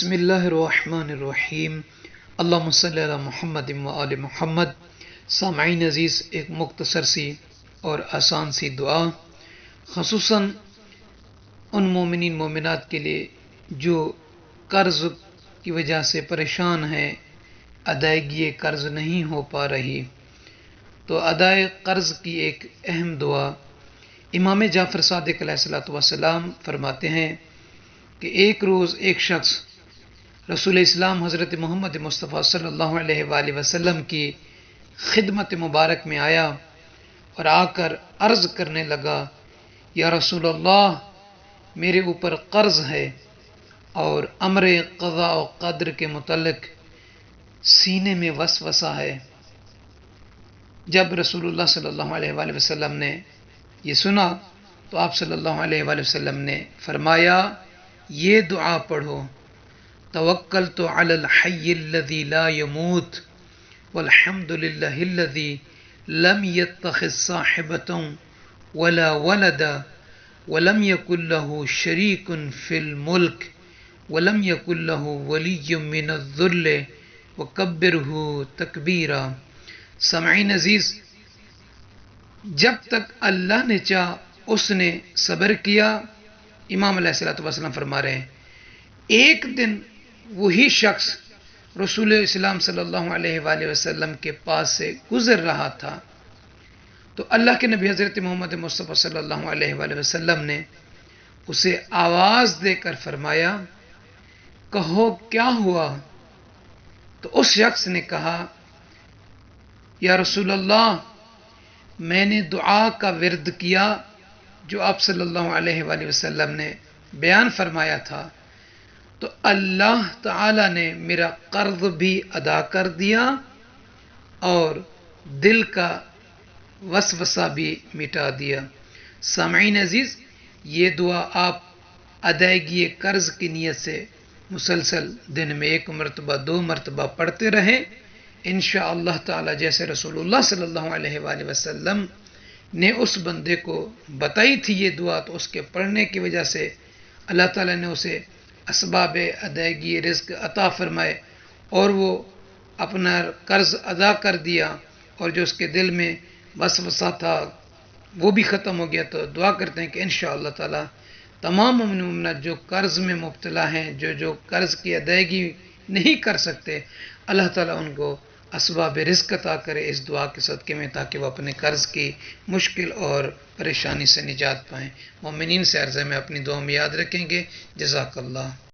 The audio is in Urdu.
بسم اللہ الرحمن الرحیم اللہم صلی علی محمد و آل محمد۔ سامعین عزیز، ایک مختصر سی اور آسان سی دعا خصوصاً ان مومنین مومنات کے لیے جو قرض کی وجہ سے پریشان ہیں، ادائیگی قرض نہیں ہو پا رہی، تو ادائے قرض کی ایک اہم دعا امام جعفر صادق علیہ السلام فرماتے ہیں کہ ایک روز ایک شخص رسول اسلام حضرت محمد مصطفیٰ صلی اللہ علیہ وآلہ وسلم کی خدمت مبارک میں آیا اور آ کر عرض کرنے لگا، یا رسول اللہ، میرے اوپر قرض ہے اور امر قضاء و قدر کے متعلق سینے میں وسوسہ ہے۔ جب رسول اللہ صلی اللہ علیہ وآلہ وسلم نے یہ سنا تو آپ صلی اللہ علیہ وآلہ وسلم نے فرمایا، یہ دعا پڑھو، توکلت علی الحی الذی لا يموت والحمد للہ الذی لم يتخذ صاحبۃ ولا ولدا ولم یکن له شریک فی الملک ولم یکن له ولی من الذل وکبرہ تکبیرا۔ سامعین عزیز، جب تک اللہ نے چاہ اس نے صبر کیا۔ امام علیہ السلام فرما رہے ہیں ایک دن وہی شخص رسول اسلام صلی اللہ علیہ وآلہ وسلم کے پاس سے گزر رہا تھا تو اللہ کے نبی حضرت محمد مصطفیٰ صلی اللہ علیہ وآلہ وسلم نے اسے آواز دے کر فرمایا، کہو کیا ہوا؟ تو اس شخص نے کہا، یا رسول اللہ، میں نے دعا کا ورد کیا جو آپ صلی اللہ علیہ وآلہ وسلم نے بیان فرمایا تھا، تو اللہ تعالی نے میرا قرض بھی ادا کر دیا اور دل کا وسوسہ بھی مٹا دیا۔ سامعین عزیز، یہ دعا آپ ادائیگی قرض کی نیت سے مسلسل دن میں 1 مرتبہ 2 مرتبہ پڑھتے رہیں، انشاءاللہ تعالی جیسے رسول اللہ صلی اللہ علیہ وآلہ وسلم نے اس بندے کو بتائی تھی یہ دعا، تو اس کے پڑھنے کی وجہ سے اللہ تعالیٰ نے اسے اسباب ادائیگی رزق عطا فرمائے اور وہ اپنا قرض ادا کر دیا، اور جو اس کے دل میں وسوسہ تھا وہ بھی ختم ہو گیا۔ تو دعا کرتے ہیں کہ انشاءاللہ تعالی تمام مومنات جو قرض میں مبتلا ہیں، جو قرض کی ادائیگی نہیں کر سکتے، اللہ تعالیٰ ان کو اسباب رزق عطا کرے اس دعا کے صدقے میں، تاکہ وہ اپنے قرض کی مشکل اور پریشانی سے نجات پائیں۔ مومنین سے عرض ہے میں اپنی دعا میں یاد رکھیں گے۔ جزاک اللہ۔